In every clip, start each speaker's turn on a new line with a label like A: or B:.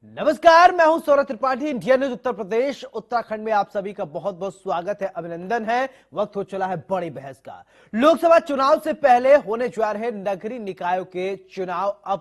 A: नमस्कार, मैं हूं सौरभ त्रिपाठी। इंडिया न्यूज उत्तर प्रदेश उत्तराखंड में आप सभी का बहुत बहुत स्वागत है, अभिनंदन है। वक्त हो चला है बड़ी बहस का। लोकसभा चुनाव से पहले होने जा रहे नगरीय निकायों के चुनाव अब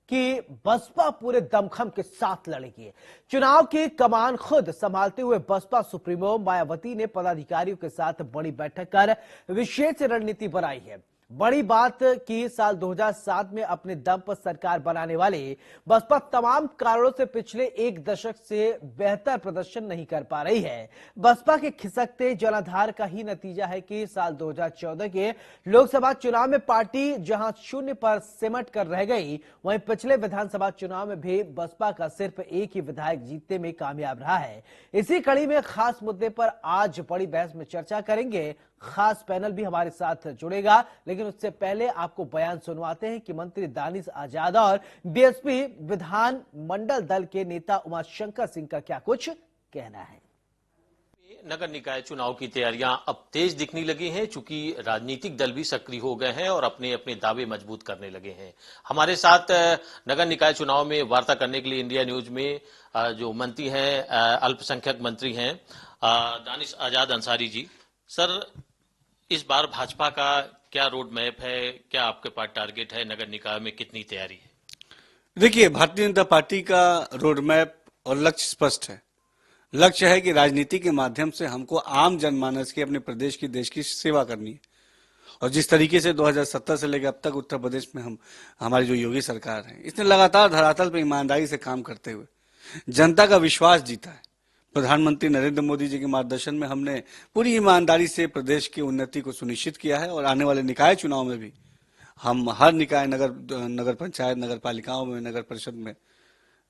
A: की बसपा पूरे दमखम के साथ लड़ेगी। चुनाव की कमान खुद संभालते हुए बसपा सुप्रीमो मायावती ने पदाधिकारियों के साथ बड़ी बैठक कर विशेष रणनीति बनाई है। बड़ी बात कि साल 2007 में अपने दम पर सरकार बनाने वाले बसपा तमाम कारणों से पिछले एक दशक से बेहतर प्रदर्शन नहीं कर पा रही है। बसपा के खिसकते जनाधार का ही नतीजा है कि साल 2014 के लोकसभा चुनाव में पार्टी जहां शून्य पर सिमट कर रह गई, वहीं पिछले विधानसभा चुनाव में भी बसपा का सिर्फ एक ही विधायक जीतने में कामयाब रहा है। इसी कड़ी में खास मुद्दे पर आज बड़ी बहस में चर्चा करेंगे। खास पैनल भी हमारे साथ जुड़ेगा, लेकिन उससे पहले आपको बयान सुनवाते हैं कि मंत्री दानिश आजाद और बीएसपी विधान मंडल दल के नेता उमाशंकर सिंह का क्या कुछ कहना है।
B: नगर निकाय चुनाव की तैयारियां अब तेज दिखने लगी हैं, चूंकि राजनीतिक दल भी सक्रिय हो गए हैं और अपने अपने दावे मजबूत करने लगे हैं। हमारे साथ नगर निकाय चुनाव में वार्ता करने के लिए इंडिया न्यूज में जो मंत्री हैं, अल्पसंख्यक मंत्री हैं, दानिश आजाद अंसारी जी। सर, इस बार भाजपा का क्या रोड मैप है, क्या आपके पास टारगेट है, नगर निकाय में कितनी तैयारी है?
C: देखिए, भारतीय जनता पार्टी का रोड मैप और लक्ष्य स्पष्ट है। लक्ष्य है कि राजनीति के माध्यम से हमको आम जनमानस की, अपने प्रदेश की, देश की सेवा करनी है। और जिस तरीके से 2017 से लेकर अब तक उत्तर प्रदेश में हमारी जो योगी सरकार है, इसने लगातार धरातल पर ईमानदारी से काम करते हुए जनता का विश्वास जीता है। प्रधानमंत्री नरेंद्र मोदी जी के मार्गदर्शन में हमने पूरी ईमानदारी से प्रदेश की उन्नति को सुनिश्चित किया है और आने वाले निकाय चुनाव में भी हम हर निकाय, नगर पंचायत, नगर पालिकाओं में, नगर परिषद में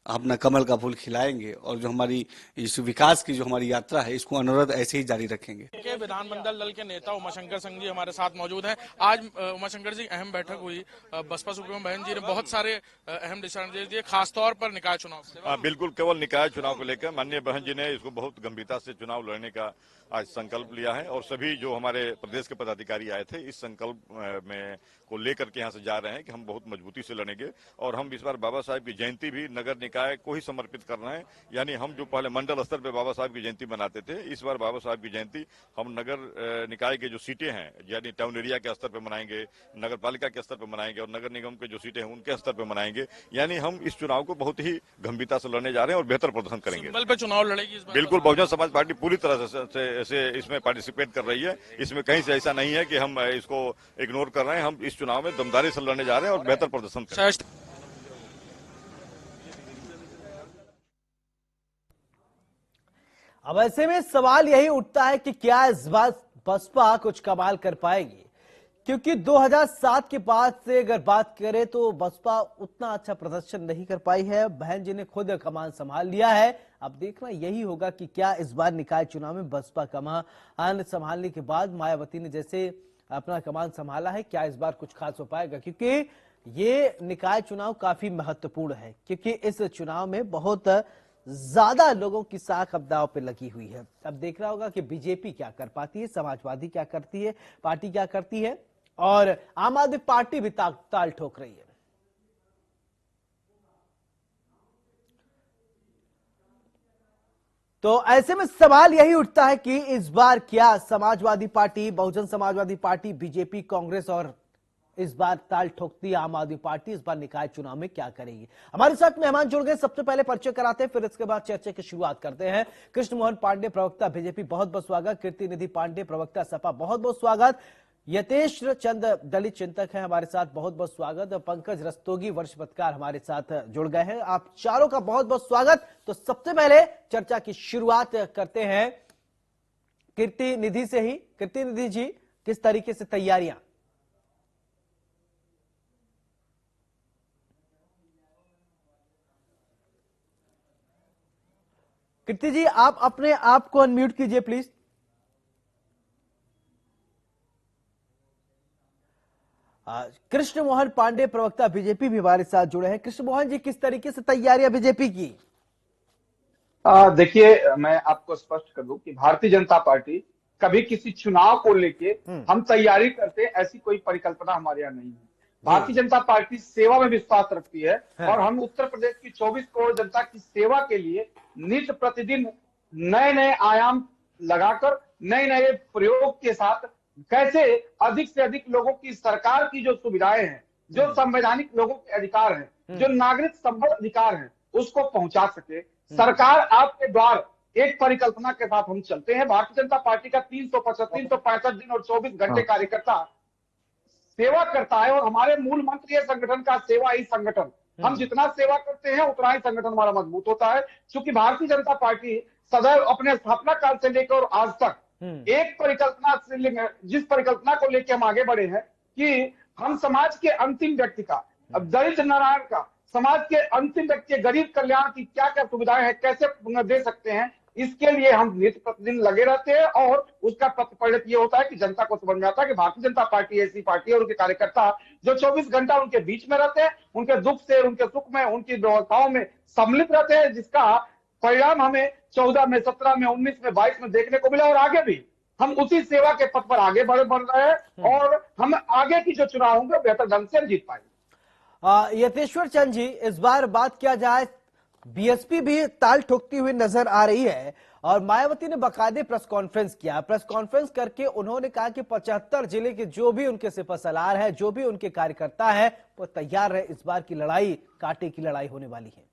C: अपना कमल का फूल खिलाएंगे और जो हमारी इस विकास की जो हमारी यात्रा है, इसको अनवरत ऐसे ही जारी रखेंगे।
D: विधानमंडल दल के नेता उमाशंकर सिंह जी हमारे साथ मौजूद हैं। आज उमाशंकर जी, अहम बैठक हुई। बसपा सुप्रीमो बहन जी ने बहुत सारे अहम दिशा निर्देश दिए, खासतौर पर निकाय चुनाव से।
E: बिल्कुल, केवल निकाय चुनाव को लेकर माननीय बहन जी ने इसको बहुत गंभीरता से चुनाव लड़ने का आज संकल्प लिया है और सभी जो हमारे प्रदेश के पदाधिकारी आए थे, इस संकल्प में को लेकर के यहाँ से जा रहे हैं कि हम बहुत मजबूती से लड़ेंगे। और हम इस बार बाबा साहब की जयंती भी नगर निकाय को ही समर्पित कर रहे हैं। यानी हम जो पहले मंडल स्तर पे बाबा साहब की जयंती मनाते थे, इस बार बाबा साहब की जयंती हम नगर निकाय के जो सीटें हैं, यानी टाउन एरिया के स्तर पर मनाएंगे, नगर पालिका के स्तर पर मनाएंगे और नगर निगम के जो सीटें हैं उनके स्तर पर मनाएंगे। यानी हम इस चुनाव को बहुत ही गंभीरता से लड़ने जा रहे हैं और बेहतर प्रदर्शन करेंगे।
D: सिंबल पे चुनाव लड़ेगी इस बार?
E: बिल्कुल, बहुजन समाज पार्टी पूरी तरह से इसमें पार्टिसिपेट कर रही है। इसमें कहीं से ऐसा नहीं है कि हम इसको इग्नोर कर रहे हैं। हम इस चुनाव में दमदारी से लड़ने जा रहे हैं और बेहतर प्रदर्शन करेंगे।
A: अब ऐसे में सवाल यही उठता है कि क्या इस बार बसपा कुछ कमाल कर पाएगी, क्योंकि 2007 के बाद से अगर बात करें तो बसपा उतना अच्छा प्रदर्शन नहीं कर पाई है। बहन जी ने खुद कमान संभाल लिया है। अब देखना यही होगा कि क्या इस बार निकाय चुनाव में बसपा कमान संभालने के बाद मायावती ने जैसे अपना कमान संभाला है, क्या इस बार कुछ खास हो पाएगा, क्योंकि ये निकाय चुनाव काफी महत्वपूर्ण है, क्योंकि इस चुनाव में बहुत ज्यादा लोगों की साख अब दांव पे लगी हुई है। अब देखना होगा कि बीजेपी क्या कर पाती है, समाजवादी क्या करती है, पार्टी क्या करती है, और आम आदमी पार्टी भी ताल ठोक रही है। तो ऐसे में सवाल यही उठता है कि इस बार क्या Samajwadi party, Bahujan Samajwadi party, BJP, Congress और इस बार ताल ठोकती आम आदमी पार्टी इस बार निकाय चुनाव में क्या करेगी। हमारे साथ मेहमान जुड़ गए। सबसे पहले परिचय कराते हैं, फिर इसके बाद चर्चा की शुरुआत करते हैं। कृष्ण मोहन पांडे, प्रवक्ता बीजेपी, बहुत बहुत स्वागत। कीर्ति निधि पांडे, प्रवक्ता सपा, बहुत बहुत स्वागत। यतेश चंद, दलित चिंतक है, हमारे साथ, बहुत बहुत स्वागत। पंकज रस्तोगी, वर्ष पत्रकार, हमारे साथ जुड़ गए हैं। आप चारों का बहुत बहुत स्वागत। तो सबसे पहले चर्चा की शुरुआत करते हैं कीर्ति निधि से ही। कीर्ति निधि जी, किस तरीके से तैयारियां? कीर्ति जी, आप अपने आप को अनम्यूट कीजिए प्लीज। कृष्ण मोहन पांडे, प्रवक्ता बीजेपी, भी हमारे साथ जुड़े हैं। कृष्ण मोहन जी, किस तरीके से तैयारियां बीजेपी की?
F: देखिए, मैं आपको स्पष्ट कर दूं कि भारतीय जनता पार्टी कभी किसी चुनाव को लेके हम तैयारी करते, ऐसी कोई परिकल्पना हमारे यहाँ नहीं है। भारतीय जनता पार्टी सेवा में विश्वास रखती है
A: हाँ।
F: और हम उत्तर प्रदेश की 24 करोड़ जनता की सेवा के लिए नित्य प्रतिदिन नए नए आयाम लगाकर नए नए प्रयोग के साथ कैसे अधिक से अधिक लोगों की सरकार की जो सुविधाएं हैं, जो संवैधानिक लोगों के अधिकार हैं, जो नागरिक संबद्ध अधिकार हैं, उसको पहुंचा सके। सरकार आपके द्वार एक परिकल्पना के साथ हम चलते हैं। भारतीय जनता पार्टी का 365 दिन और 24 घंटे कार्यकर्ता सेवा करता है और हमारे मूल मंत्र ये संगठन का सेवा ही संगठन। हम जितना सेवा करते हैं उतना ही संगठन हमारा मजबूत होता है, क्योंकि भारतीय जनता पार्टी सदैव अपने स्थापना काल से लेकर और आज तक एक परिकल्पना से जिस परिकल्पना को लेकर हम आगे बढ़े हैं कि हम समाज के अंतिम व्यक्ति का, अब दलित नारायण का, समाज के अंतिम व्यक्ति के गरीब कल्याण की क्या क्या सुविधाएं हैं, कैसे दे सकते हैं, इसके लिए हम नित्य प्रतिदिन लगे रहते हैं और उसका प्रतिफलित ये होता है कि जनता को समझ में आता है कि भारतीय जनता पार्टी ऐसी पार्टी है और उनके कार्यकर्ता जो 24 घंटा उनके बीच में रहते हैं, उनके दुख से, उनके सुख में, उनकी व्यवस्थाओं में सम्मिलित रहते हैं, जिसका परिणाम हमें 14 में, 17 में, 19 में, 22 में देखने को मिला और आगे भी हम उसी सेवा के पथ पर आगे बढ़ रहे हैं और हम आगे की जो चुनाव होंगे बेहतर ढंग से जीत पाएंगे।
A: यतेश्वर चंद जी, इस बार बात किया जाए, बीएसपी भी ताल ठोकती हुई नजर आ रही है और मायावती ने बाकायदे प्रेस कॉन्फ्रेंस किया। प्रेस कॉन्फ्रेंस करके उन्होंने कहा कि 75 जिले के जो भी उनके सिपहसालार है, जो भी उनके कार्यकर्ता है, वो तैयार रहे। इस बार की लड़ाई कांटे की लड़ाई होने वाली है।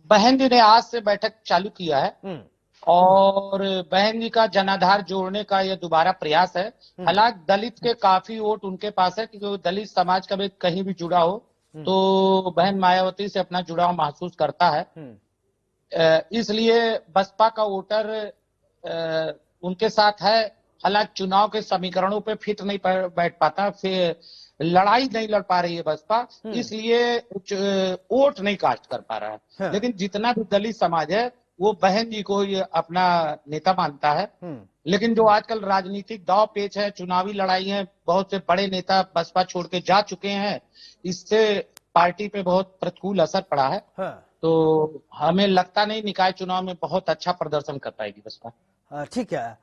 G: बहन जी ने आज से बैठक चालू किया है और बहन जी का जनाधार जोड़ने का यह दोबारा प्रयास है। हालांकि दलित के काफी वोट उनके पास है, क्योंकि दलित समाज का भी कहीं भी जुड़ा हो तो बहन मायावती से अपना जुड़ाव महसूस करता है। इसलिए बसपा का वोटर उनके साथ है। हालांकि चुनाव के समीकरणों पे फिट नहीं बैठ पाता, फिर लड़ाई नहीं लड़ पा रही है बसपा, इसलिए वोट नहीं कास्ट कर पा रहा है। लेकिन जितना भी दलित समाज है वो बहन जी को ये अपना नेता मानता है। लेकिन जो आजकल राजनीतिक दाव पेच है, चुनावी लड़ाई है, बहुत से बड़े नेता बसपा छोड़ के जा चुके हैं, इससे पार्टी पे बहुत प्रतिकूल असर पड़ा है। तो हमें लगता नहीं निकाय चुनाव में बहुत अच्छा प्रदर्शन कर पाएगी बसपा।
A: ठीक है,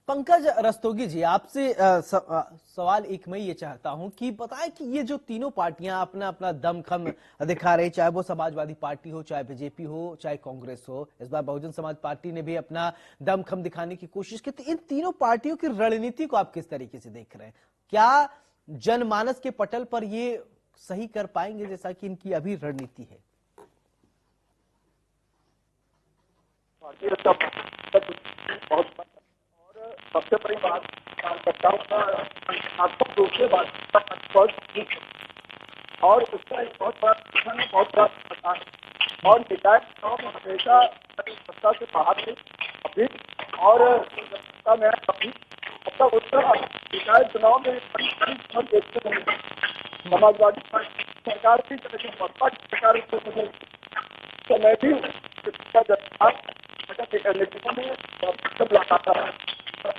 A: पंकज रस्तोगी जी, आपसे सवाल एक मैं ये चाहता हूं कि बताएं कि ये जो तीनों पार्टियां अपना अपना दमखम दिखा रही, चाहे वो समाजवादी पार्टी हो, चाहे बीजेपी हो, चाहे कांग्रेस हो, इस बार बहुजन समाज पार्टी ने भी अपना दमखम दिखाने की कोशिश की, तो इन तीनों पार्टियों की रणनीति को आप किस तरीके से देख रहे हैं? क्या जनमानस के पटल पर ये सही कर पाएंगे जैसा कि इनकी अभी रणनीति है?
H: सबसे बड़ी बात कार्यकर्ताओं का संख्यात्मक रूप से और उसका एक बहुत बड़ा बहुत बड़ा पता है और निकाय चुनाव में हमेशा सत्ता से बाहर थे अभी और सत्ता में अभी मतलब उत्तर निकाय चुनाव में देखते हैं समाजवादी पार्टी सरकार की बसपा की सरकार तो मैं भी लगाता है।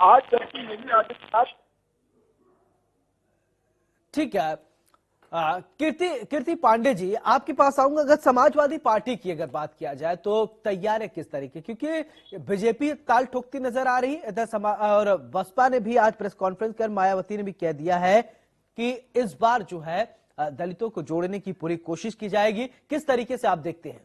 H: आज जबकि यही आगे
A: ठीक है, कीर्ति पांडे जी, आपके पास आऊंगा। अगर समाजवादी पार्टी की अगर बात किया जाए तो तैयार है किस तरीके, क्योंकि बीजेपी ताल ठोकती नजर आ रही है इधर, और बसपा ने भी आज प्रेस कॉन्फ्रेंस कर मायावती ने भी कह दिया है कि इस बार जो है दलितों को जोड़ने की पूरी कोशिश की जाएगी। किस तरीके से आप देखते हैं?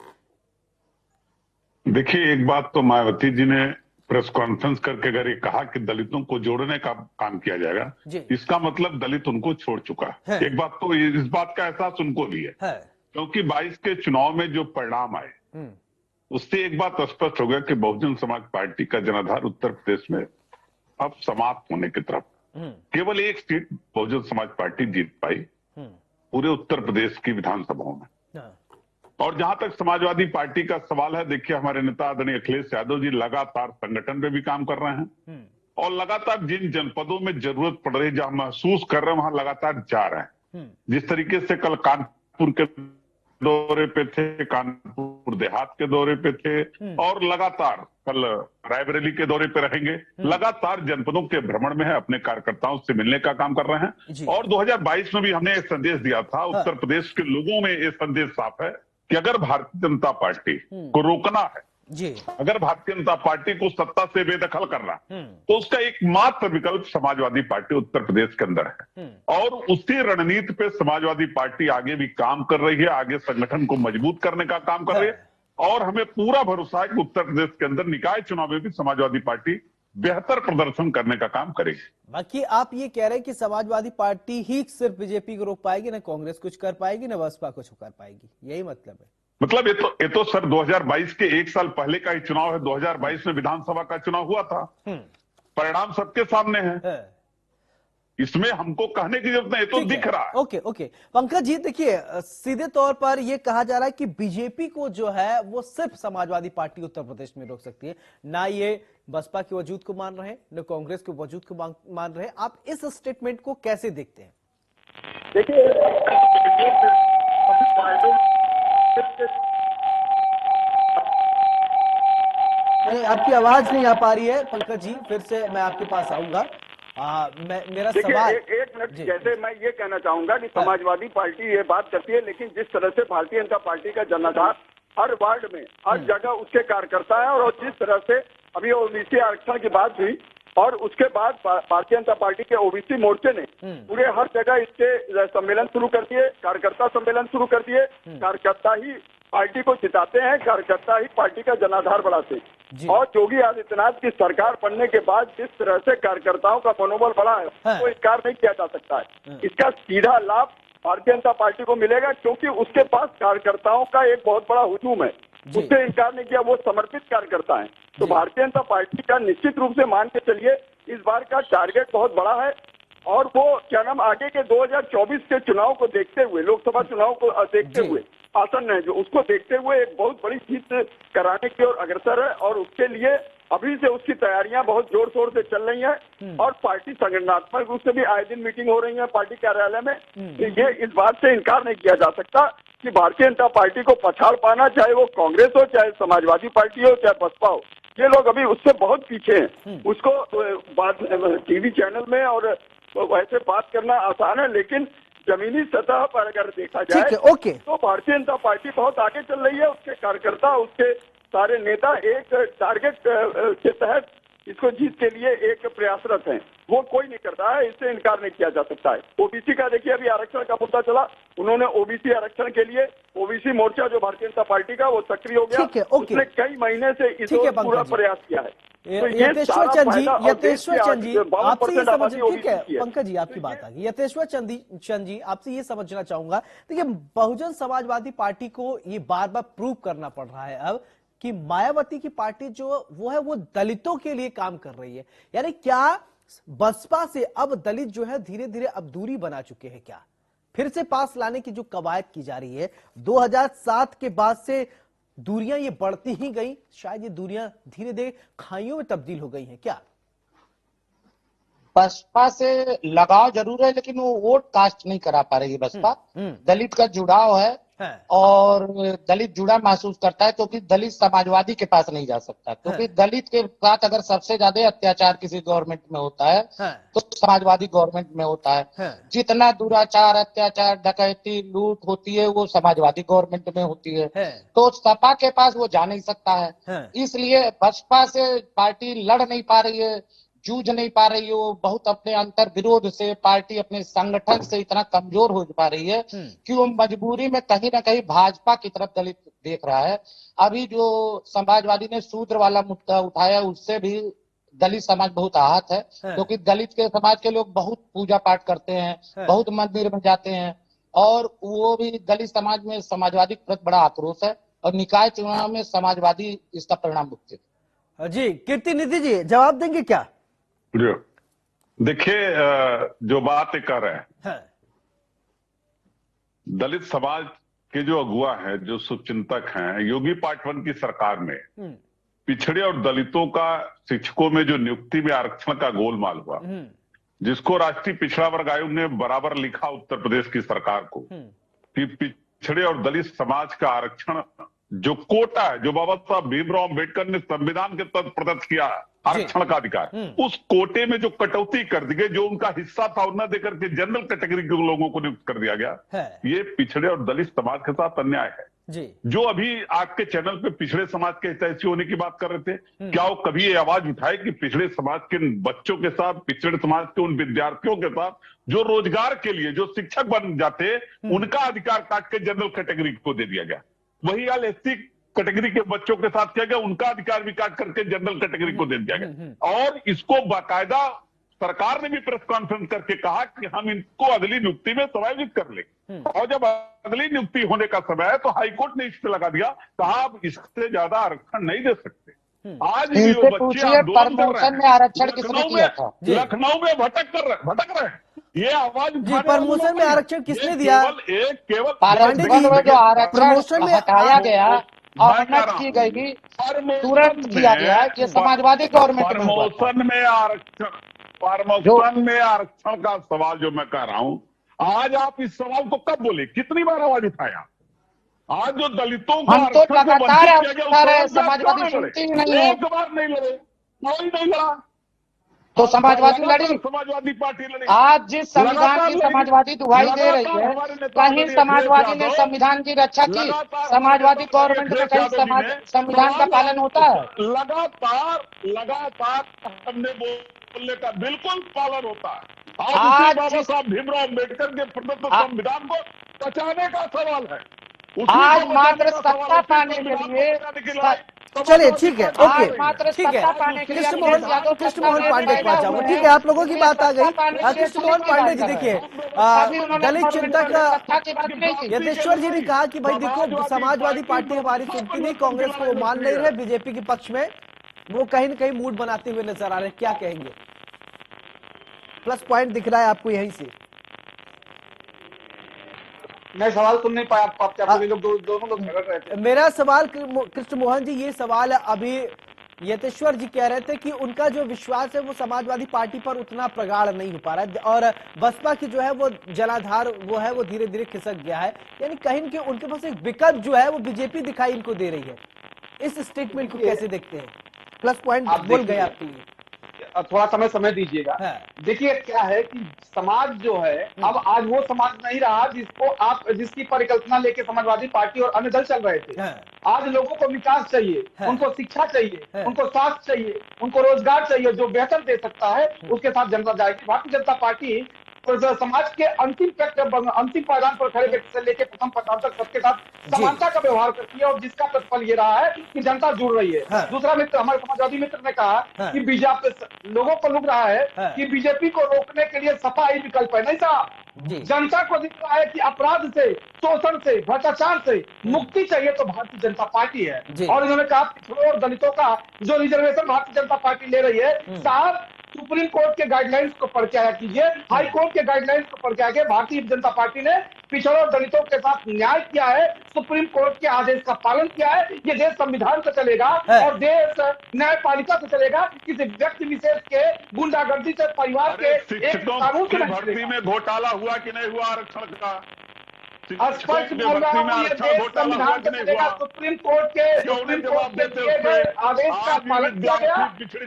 I: देखिए, एक बात तो मायावती जी ने प्रेस कॉन्फ्रेंस करके अगर ये कहा कि दलितों को जोड़ने का काम किया जाएगा, इसका मतलब दलित उनको छोड़ चुका है। एक बात तो इस बात का एहसास उनको भी है, क्योंकि 22 के चुनाव में जो परिणाम आए उससे एक बात स्पष्ट हो गया कि बहुजन समाज पार्टी का जनाधार उत्तर प्रदेश में अब समाप्त होने की तरफ। केवल एक सीट बहुजन समाज पार्टी जीत पाई पूरे उत्तर प्रदेश की विधानसभाओं में। और जहां तक समाजवादी पार्टी का सवाल है, देखिए हमारे नेता आदरणीय अखिलेश यादव जी लगातार संगठन पे भी काम कर रहे हैं और लगातार जिन जनपदों में जरूरत पड़ रही है, जहां महसूस कर रहे हैं, वहां लगातार जा रहे हैं। जिस तरीके से कल कानपुर के दौरे पे थे, कानपुर देहात के दौरे पे थे और लगातार कल रायबरेली के दौरे पे रहेंगे, लगातार जनपदों के भ्रमण में है, अपने कार्यकर्ताओं से मिलने का काम कर रहे हैं। और 2022 में भी हमने एक संदेश दिया था, उत्तर प्रदेश के लोगों में ये संदेश साफ है कि अगर भारतीय जनता पार्टी को रोकना है
A: जी।
I: अगर भारतीय जनता पार्टी को सत्ता से बेदखल करना तो उसका एकमात्र विकल्प समाजवादी पार्टी उत्तर प्रदेश के अंदर है, और उसी रणनीति पे समाजवादी पार्टी आगे भी काम कर रही है, आगे संगठन को मजबूत करने का काम कर रही है, और हमें पूरा भरोसा है कि उत्तर प्रदेश के अंदर निकाय चुनाव में भी समाजवादी पार्टी बेहतर प्रदर्शन करने का काम करेगी।
A: बाकी आप ये कह रहे हैं कि समाजवादी पार्टी ही सिर्फ बीजेपी को रोक पाएगी, ना कांग्रेस कुछ कर पाएगी, ना बसपा कुछ कर पाएगी, यही मतलब है?
I: मतलब ये तो सर 2022 के एक साल पहले का ही चुनाव है। 2022 में विधानसभा का चुनाव हुआ था, परिणाम सबके सामने है। इसमें हमको कहने की जरूरत नहीं, ये तो दिख रहा है।
A: ओके पंकज जी, देखिए सीधे तौर पर यह कहा जा रहा है कि बीजेपी को जो है वो सिर्फ समाजवादी पार्टी उत्तर प्रदेश में रोक सकती है, ना ये बसपा के वजूद को मान रहे हैं, न कांग्रेस के वजूद को मान रहे हैं। आप इस स्टेटमेंट को कैसे देखते हैं?
H: देखिए,
A: नहीं, आपकी आवाज नहीं आ पा रही है पंकज जी, फिर से मैं आपके पास आऊंगा। मेरा सवाल
H: एक मिनट, जैसे मैं ये कहना चाहूंगा कि समाजवादी पार्टी ये बात करती है, लेकिन जिस तरह से भारतीय जनता पार्टी का जनाधार हर वार्ड में, हर जगह उसके कार्यकर्ता है, और जिस तरह से अभी ओबीसी आरक्षण की बात हुई, और उसके बाद भारतीय जनता पार्टी के ओबीसी मोर्चे ने पूरे हर जगह इसके सम्मेलन शुरू कर दिए, कार्यकर्ता सम्मेलन शुरू कर दिए। कार्यकर्ता ही पार्टी को जिताते हैं, कार्यकर्ता ही पार्टी का जनाधार बढ़ाते हैं। और योगी आदित्यनाथ की सरकार बनने के बाद जिस तरह से कार्यकर्ताओं का मनोबल बढ़ा है, वो इनकार नहीं किया जा सकता है। इसका सीधा लाभ भारतीय जनता पार्टी को मिलेगा, क्योंकि उसके पास कार्यकर्ताओं का एक बहुत बड़ा हुजूम है। उससे इनकार नहीं किया, वो समर्पित कार्यकर्ता है। तो भारतीय जनता पार्टी का निश्चित रूप से मान के चलिए इस बार का टारगेट बहुत बड़ा है, और वो क्या नाम आगे के 2024 के चुनाव को देखते हुए, लोकसभा चुनाव को देखते हुए, आसन है जो, उसको देखते हुए एक बहुत बड़ी जीत कराने की ओर अग्रसर है, और उसके लिए अभी से उसकी तैयारियां बहुत जोर शोर से चल रही हैं, और पार्टी संगठनात्मक रूप से भी आए दिन मीटिंग हो रही है पार्टी कार्यालय में। ये इस बात से इनकार नहीं किया जा सकता कि भारतीय जनता पार्टी को पछाड़ पाना, चाहे वो कांग्रेस हो, चाहे समाजवादी पार्टी हो, चाहे बसपा हो, ये लोग अभी उससे बहुत पीछे हैं। उसको टीवी चैनल में और वैसे बात करना आसान है, लेकिन जमीनी सतह पर अगर देखा जाए तो भारतीय जनता पार्टी बहुत आगे चल रही है। उसके कार्यकर्ता, उसके सारे नेता एक टारगेट के तहत इसको जीत के लिए एक प्रयासरत हैं। वो कोई नहीं करता है, इससे इनकार नहीं किया जा सकता है। ओबीसी का देखिए, अभी आरक्षण का मुद्दा चला, उन्होंने ओबीसी आरक्षण के लिए ओबीसी मोर्चा जो भारतीय जनता पार्टी का, वो सक्रिय हो गया। उसने कई महीने से इस पूरा प्रयास किया है।
A: यतेश्वर चंद जी, आपसे ये समझ, ठीक है पंकज जी, आपकी बात आ गई। यतेश्वर चंद जी, आपसे ये समझना चाहूंगा, देखिए बहुजन समाजवादी पार्टी को ये बार बार प्रूव करना पड़ रहा है अब कि मायावती की पार्टी जो वो है वो दलितों के लिए काम कर रही है। यानी क्या बसपा से अब दलित जो है धीरे धीरे अब दूरी बना चुके हैं? क्या फिर से पास लाने की जो कवायद की जा रही है 2007 के बाद से दूरियां ये बढ़ती ही गई, शायद ये दूरियां धीरे धीरे खाइयों में तब्दील हो गई हैं क्या?
G: बसपा से लगाव जरूर है, लेकिन वो वोट कास्ट नहीं करा पा रही है बसपा। दलित का जुड़ाव है, और दलित जुड़ा महसूस करता है, क्योंकि दलित समाजवादी के पास नहीं जा सकता, क्योंकि दलित के साथ अगर सबसे ज्यादा अत्याचार किसी गवर्नमेंट में होता है तो समाजवादी गवर्नमेंट में होता है। जितना दुराचार, अत्याचार, डकैती, लूट होती है वो समाजवादी गवर्नमेंट में होती है। तो सपा के पास वो जा नहीं सकता है, इसलिए बसपा से पार्टी लड़ नहीं पा रही है, जूझ नहीं पा रही है। वो बहुत अपने अंतर विरोध से, पार्टी अपने संगठन से इतना कमजोर हो पा रही है कि वो मजबूरी में कहीं ना कहीं भाजपा की तरफ दलित देख रहा है। अभी जो समाजवादी ने शूद्र वाला मुद्दा उठाया, उससे भी दलित समाज बहुत आहत है, क्योंकि दलित के समाज के लोग बहुत पूजा पाठ करते हैं, बहुत मंदिर में जाते हैं, और वो भी दलित समाज में समाजवादी के प्रति बड़ा आक्रोश है, और निकाय चुनाव में समाजवादी इसका परिणाम भुगते।
A: जी कीर्ति निधि जी जवाब देंगे क्या?
I: देखिए, जो बात कर रहे हैं, दलित समाज के जो अगुआ है, जो शुभचिंतक हैं, योगी पार्ट 1 की सरकार में पिछड़े और दलितों का शिक्षकों में जो नियुक्ति में आरक्षण का गोलमाल हुआ, जिसको राष्ट्रीय पिछड़ा वर्ग आयोग ने बराबर लिखा उत्तर प्रदेश की सरकार को कि पिछड़े और दलित समाज का आरक्षण जो कोटा है, जो बाबा साहब भीमराव अम्बेडकर ने संविधान के तहत प्रदत्त किया आरक्षण का अधिकार, उस कोटे में जो कटौती कर दी गई, जो उनका हिस्सा था न देकर के जनरल कैटेगरी के लोगों को नियुक्त कर दिया गया, ये पिछड़े और दलित समाज के साथ अन्याय है।
A: जी।
I: जो अभी आपके चैनल पे पिछड़े समाज के हितैषी होने की बात कर रहे थे, क्या वो कभी ये आवाज उठाए कि पिछड़े समाज के बच्चों के साथ, पिछड़े समाज के उन विद्यार्थियों के साथ जो रोजगार के लिए जो शिक्षक बन जाते, उनका अधिकार काट के जनरल कैटेगरी को दे दिया गया। वही हाल एससी कैटेगरी के बच्चों के साथ किया गया, उनका अधिकार भी काट करके जनरल कैटेगरी को दे दिया गया। और इसको बाकायदा सरकार ने भी प्रेस कॉन्फ्रेंस करके कहा कि हम इनको अगली नियुक्ति में समायोजित कर लेंगे। और जब अगली नियुक्ति होने का समय है तो हाईकोर्ट ने इस पे लगा दिया, कहा आप इससे ज्यादा आरक्षण नहीं दे सकते। आज भी वो बच्चे आंदोलन कर रहे
G: में आरक्षण
I: हैं,
G: किसने किया था?
I: लखनऊ में भटक रहे हैं। ये आवाज
A: जी, प्रमोशन में आरक्षण किसने दिया?
I: केवल
A: पांडे जी,
G: जो आरक्षण
A: प्रमोशन में
G: हटाया गया, अवनत की गई, तुरंत किया गया कि समाजवादी गवर्नमेंट में हुआ था।
I: प्रमोशन में आरक्षण का सवाल जो मैं कह रहा हूं, आज आप इस सवाल को कब बोले, कितनी बार आवाज उठाया? आज जो दलितों को
G: हम तो
I: आरक्षण से
G: लगातार
I: वंचित किया गया,
G: उठा रहे हैं,
I: उस पर आप क्यों
G: समाजवादी
I: नहीं लड़े?
G: सुनती ही नहीं है।
I: एक बार नहीं लड़े, कोई नहीं लड़ा।
G: तो समाजवादी लड़ी,
I: समाजवादी पार्टी लड़ी।
G: आज जिस संविधान की समाजवादी दुहाई दे रही है, कहीं समाजवादी ने संविधान की रक्षा की? समाजवादी गवर्नमेंट में कहीं संविधान का पालन होता है?
I: लगातार हमने बोलने का बिल्कुल पालन होता है।
G: आज
I: बाबा साहब भीमराव अम्बेडकर के प्रदत्त संविधान को बचाने का सवाल है।
G: आज मात्र सत्ता पाने के लिए,
A: चलिए ठीक है, ओके,
G: मात्र
A: ठीक है।
G: सत्ता पाने के लिए
A: कृष्ण मोहन पांडे के पास जाऊंगा। ठीक है, आप लोगों की बात आ गई। कृष्ण मोहन पांडे जी, देखिए, दलित चिंतक यतेश्वर जी ने कहा कि भाई देखो, समाजवादी पार्टी हमारी सुनती नहीं, कांग्रेस को वो मान नहीं रहे, बीजेपी के पक्ष में वो कहीं न कहीं मूड बनाते हुए नजर आ रहे हैं। क्या कहेंगे? प्लस पॉइंट दिख रहा है आपको यहीं से?
F: मैं सवाल सुन नहीं पाया, आप क्या लोग दोनों लोग झगड़ रहे थे।
A: मेरा सवाल, कृष्ण मोहन जी, ये सवाल अभी यतेश्वर जी कह रहे थे कि उनका जो विश्वास है वो समाजवादी पार्टी पर उतना प्रगाढ़ नहीं हो पा रहा है, और बसपा की जो है वो जलाधार वो है वो धीरे धीरे खिसक गया है। यानी कहीं न कहीं उनके पास एक विकल्प जो है वो बीजेपी दिखाई इनको दे रही है। इस स्टेटमेंट को कैसे देखते हैं? प्लस पॉइंट बोल गए आपके लिए।
F: थोड़ा समय दीजिएगा। देखिए क्या है कि समाज जो है अब आज वो समाज नहीं रहा जिसकी परिकल्पना लेके समाजवादी पार्टी और अन्य दल चल रहे थे। आज लोगों को विकास चाहिए, उनको शिक्षा चाहिए, उनको स्वास्थ्य चाहिए, उनको रोजगार चाहिए, जो बेहतर दे सकता है उसके साथ जनता जाएगी। भारतीय जनता पार्टी समाज के अंतिम पायदान पर खड़े व्यक्ति से लेकर प्रथम पायदान तक सबके साथ समानता का व्यवहार करती है, और जिसका प्रतिफल ये रहा है कि जनता जुड़ रही है। दूसरा मित्र, हमारे समाजवादी मित्र ने कहा कि बीजेपी लोगों को लग रहा है कि बीजेपी को रोकने के लिए सपा ही विकल्प है। नहीं साहब, जनता को दिख रहा है कि अपराध से, शोषण से, भ्रष्टाचार से मुक्ति चाहिए तो भारतीय जनता पार्टी है। और इन्होंने कहा पिछड़ों और दलितों का जो रिजर्वेशन भारतीय जनता पार्टी ले रही है, साहब सुप्रीम कोर्ट के गाइडलाइंस को पढ़ के आया कीजिए, हाई कोर्ट के गाइडलाइंस को पढ़ के आगे। भारतीय जनता पार्टी ने पिछड़ों और दलितों के साथ न्याय किया है, सुप्रीम कोर्ट के आदेश का पालन किया है। ये देश संविधान से चलेगा और देश न्यायपालिका से चलेगा, किसी व्यक्ति विशेष के गुंडागर्दी से, परिवार के एक कानून से
I: भर्ती में घोटाला हुआ कि नहीं हुआ आरक्षण का?
F: स्पष्ट बोल रहा हूँ, ये देश संविधान से चलेगा। सुप्रीम कोर्ट के दिए गए आदेश का पालन किया गया,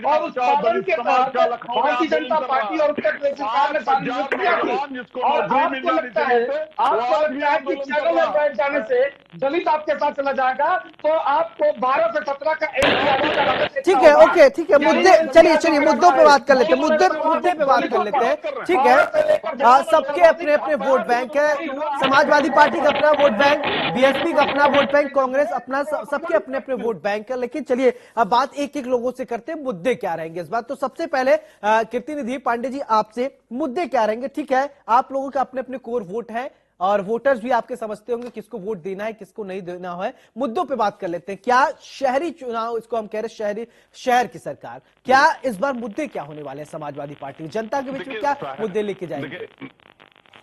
F: और उस पालन के तहत भारतीय जनता पार्टी और उत्तर प्रदेश सरकार ने शादी किया थी। और आपको लगता है कि चैनल में बैठ जाने से दलित आपके साथ चला जाएगा तो आपको 12 से 17 का एक।
A: ठीक है, ओके, ठीक है। मुद्दे, चलिए मुद्दों पे बात कर लेते हैं, मुद्दे पे बात कर लेते हैं। ठीक है, सबके अपने अपने वोट बैंक है। समाजवादी पार्टी का अपना वोट बैंक, बीएसपी का अपना वोट बैंक, कांग्रेस अपना, सबके अपने अपने वोट बैंक है। लेकिन चलिए अब बात एक एक लोगों से करते हैं, मुद्दे क्या रहेंगे इस बात। तो सबसे पहले कीर्तिनिधि पांडे जी, आपसे मुद्दे क्या रहेंगे? ठीक है, आप लोगों के अपने अपने कोर वोट है और वोटर्स भी आपके समझते होंगे किसको वोट देना है, किसको नहीं देना है। मुद्दों पे बात कर लेते हैं। क्या शहरी चुनाव, इसको हम कह रहे हैं शहर की सरकार, क्या इस बार मुद्दे क्या होने वाले हैं समाजवादी पार्टी जनता के बीच में, क्या मुद्दे लेके जाएंगे?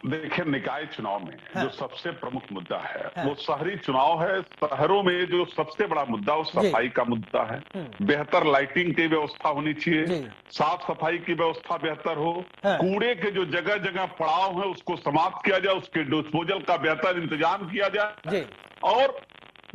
I: देखिए, निकाय चुनाव में जो सबसे प्रमुख मुद्दा है वो शहरी चुनाव है। शहरों में जो सबसे बड़ा मुद्दा वो सफाई का मुद्दा है। बेहतर लाइटिंग की व्यवस्था होनी चाहिए, साफ सफाई की व्यवस्था बेहतर हो, कूड़े के जो जगह जगह पड़ाव है उसको समाप्त किया जाए, उसके डिस्पोजल का बेहतर इंतजाम किया जाए, और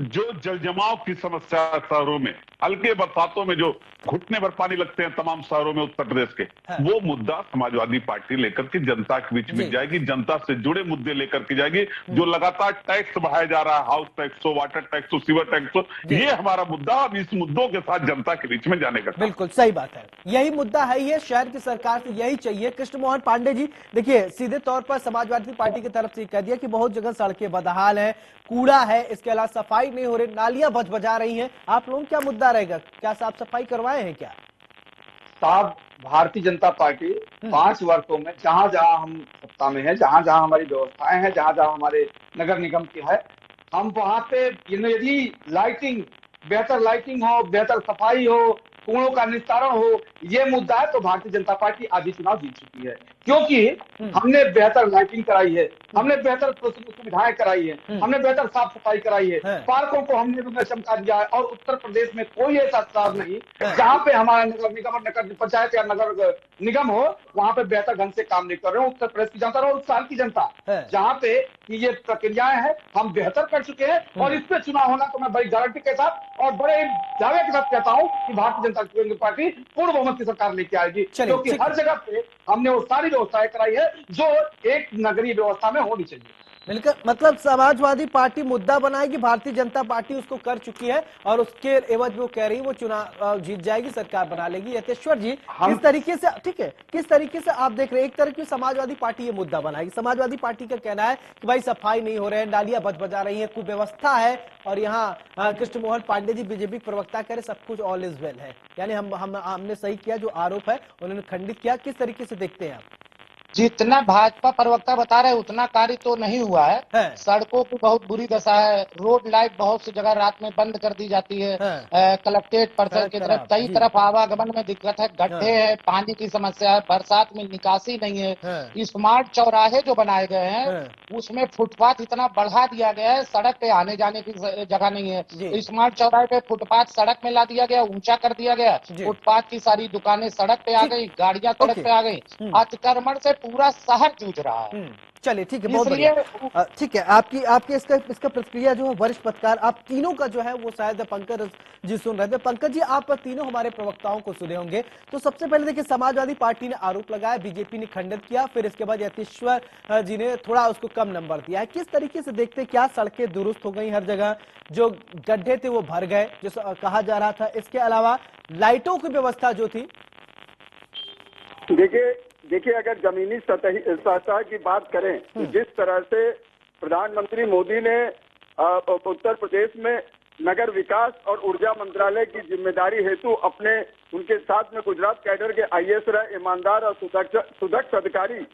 I: जो जल जमाव की समस्या शहरों में हल्के बरसातों में जो घुटने भर पानी लगते हैं तमाम शहरों में उत्तर प्रदेश के, वो मुद्दा समाजवादी पार्टी लेकर के जनता के बीच में जाएगी, जनता से जुड़े मुद्दे लेकर के जाएगी। जो लगातार टैक्स बढ़ाया जा रहा है, हाउस टैक्स हो, वाटर टैक्स हो, सीवर टैक्स हो, ये हमारा मुद्दा। अब इस मुद्दों के साथ जनता के बीच में जाने का
A: बिल्कुल सही बात है, यही मुद्दा है, ये शहर की सरकार से यही चाहिए। कृष्ण मोहन पांडे जी, देखिए सीधे तौर पर समाजवादी पार्टी की तरफ से कह दिया कि बहुत जगह सड़कें बदहाल है, कूड़ा है, इसके अलावा सफाई नहीं हो रही, नालियां बजा रही हैं। आप लोगों क्या मुद्दा रहेगा, क्या साफ सफाई करवाए हैं क्या?
F: साहब, भारतीय जनता पार्टी 5 वर्षों में जहां जहां हम सत्ता में है, जहां जहां हमारी व्यवस्थाएं हैं, जहां जहां हमारे नगर निगम की है, हम वहां पे यदि लाइटिंग, बेहतर लाइटिंग हो, बेहतर सफाई हो, कूड़ों का निस्तारण हो, ये मुद्दा है तो भारतीय जनता पार्टी आधी चुनाव जीत चुकी है। क्योंकि हमने बेहतर लाइटिंग कराई है, हमने बेहतर सुविधाएं कराई है, हमने बेहतर साफ सफाई कराई है, पार्कों को हमने भी चमका दिया है। और उत्तर प्रदेश में कोई ऐसा शहर नहीं जहां पे हमारा नगर निगम और नगर पंचायत या नगर निगम हो वहां पे बेहतर ढंग से काम नहीं कर रहे हो। उत्तर प्रदेश की जनता और उस साल की जनता जहां पे ये प्रक्रियाएं हैं हम बेहतर कर चुके हैं, और इस पे चुनाव होना तो मैं बड़ी गारंटी के साथ और बड़े दावे के साथ कहता हूं कि भारतीय जनता पार्टी पूर्ण बहुमत की सरकार लेके आएगी। क्योंकि हर जगह पे हमने वो सारी व्यवस्थाएं कराई है जो एक नगरीय व्यवस्था में होनी चाहिए।
A: मिलकर मतलब समाजवादी पार्टी मुद्दा बनाएगी, भारतीय जनता पार्टी उसको कर चुकी है और उसके एवज वो कह रही है वो चुनाव जीत जाएगी, सरकार बना लेगी। यतेश्वर जी, किस तरीके से, ठीक है, किस तरीके से आप देख रहे हैं? एक तरह की समाजवादी पार्टी ये मुद्दा बनाएगी, समाजवादी पार्टी का कहना है कि भाई सफाई नहीं हो रहे हैं, नालियां बजा रही है, कुव्यवस्था है, और यहाँ कृष्ण मोहन पांडे जी बीजेपी प्रवक्ता कह रहे सब कुछ ऑल इज वेल है, यानी हमने सही किया, जो आरोप है उन्होंने खंडित किया। किस तरीके से देखते हैं आप?
G: जितना भाजपा प्रवक्ता बता रहे उतना कार्य तो नहीं हुआ है। सड़कों की बहुत बुरी दशा है, रोड लाइट बहुत सी जगह रात में बंद कर दी जाती है, कलेक्टेड परिसर की तरफ कई तरफ आवागमन में दिक्कत है, गड्ढे हैं, पानी की समस्या है, बरसात में निकासी नहीं है। स्मार्ट चौराहे जो बनाए गए हैं उसमें फुटपाथ इतना बढ़ा दिया गया है, सड़क पे आने जाने की जगह नहीं है। तो स्मार्ट चौराहे पे फुटपाथ सड़क में ला दिया गया, ऊंचा कर दिया गया, फुटपाथ की सारी दुकानें सड़क पे आ गई, गाड़ियां सड़क पे आ गई, अतिक्रमण से पूरा शहर जूझ रहा है।
A: चलिए ठीक है, बहुत बढ़िया, ठीक है। आपकी इसका प्रतिक्रिया जो है वरिष्ठ पत्रकार आप तीनों का जो है वो शायद पंकज जी सुन रहे थे। पंकज जी, आप तीनों हमारे प्रवक्ताओं को सुने होंगे, तो सबसे पहले देखिए समाजवादी पार्टी ने आरोप लगाया, बीजेपी ने खंडित किया, फिर इसके बाद यतेश्वर जी ने थोड़ा उसको कम नंबर दिया है। किस तरीके से देखते, क्या सड़कें दुरुस्त हो गई हर जगह, जो गड्ढे थे वो भर गए जो कहा जा रहा था, इसके अलावा लाइटों की व्यवस्था जो थी?
H: देखिए अगर जमीनी सतह की बात करें तो जिस तरह से प्रधानमंत्री मोदी ने उत्तर प्रदेश में नगर विकास और ऊर्जा मंत्रालय की जिम्मेदारी हेतु अपने उनके साथ में गुजरात कैडर के आईएएस रहे ईमानदार और सुदक्ष अधिकारी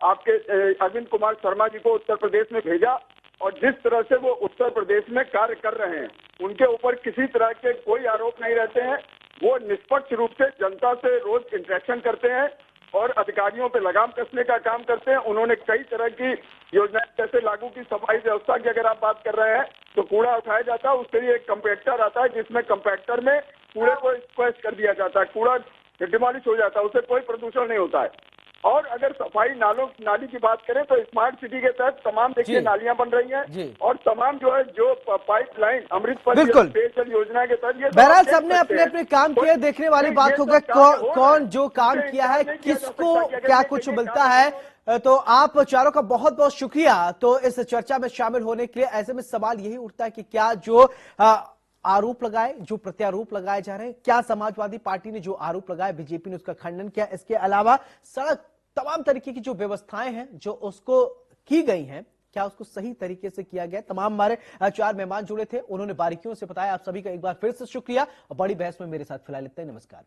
H: आपके अरविंद कुमार शर्मा जी को उत्तर प्रदेश में भेजा, और जिस तरह से वो उत्तर प्रदेश में कार्य कर रहे हैं, उनके ऊपर किसी तरह के कोई आरोप नहीं रहते हैं। वो निष्पक्ष रूप से जनता से रोज इंटरेक्शन करते हैं और अधिकारियों पे लगाम कसने का काम करते हैं। उन्होंने कई तरह की योजनाएं जैसे लागू की, सफाई व्यवस्था की अगर आप बात कर रहे हैं तो कूड़ा उठाया जाता है, उसके लिए एक कंपैक्टर आता है जिसमें कंपैक्टर में कूड़े को स्क्वैश कर दिया जाता है, कूड़ा डिमोलिश हो जाता है, उससे कोई प्रदूषण नहीं होता है। और अगर सफाई नाली की बात करें तो स्मार्ट सिटी के तहत तमाम देखिए नालियां बन रही हैं, और तमाम जो है जो पाइपलाइन अमृत पेयजल योजना के तहत, ये
A: बहरहाल सबने अपने अपने काम किए, देखने वाली बात होगा कौन जो काम किया है, किसको क्या कुछ मिलता है। तो आप चारों का बहुत बहुत शुक्रिया तो इस चर्चा में शामिल होने के लिए। ऐसे में सवाल यही उठता है कि क्या जो आरोप लगाए, जो प्रत्यारोप लगाए जा रहे हैं, क्या समाजवादी पार्टी ने जो आरोप लगाए बीजेपी ने उसका खंडन किया? इसके अलावा सड़क तमाम तरीके की जो व्यवस्थाएं हैं जो उसको की गई हैं, क्या उसको सही तरीके से किया गया? तमाम हमारे 4 मेहमान जुड़े थे, उन्होंने बारीकियों से बताया। आप सभी का एक बार फिर से शुक्रिया और बड़ी बहस में मेरे साथ फिलहाल इतना ही। नमस्कार।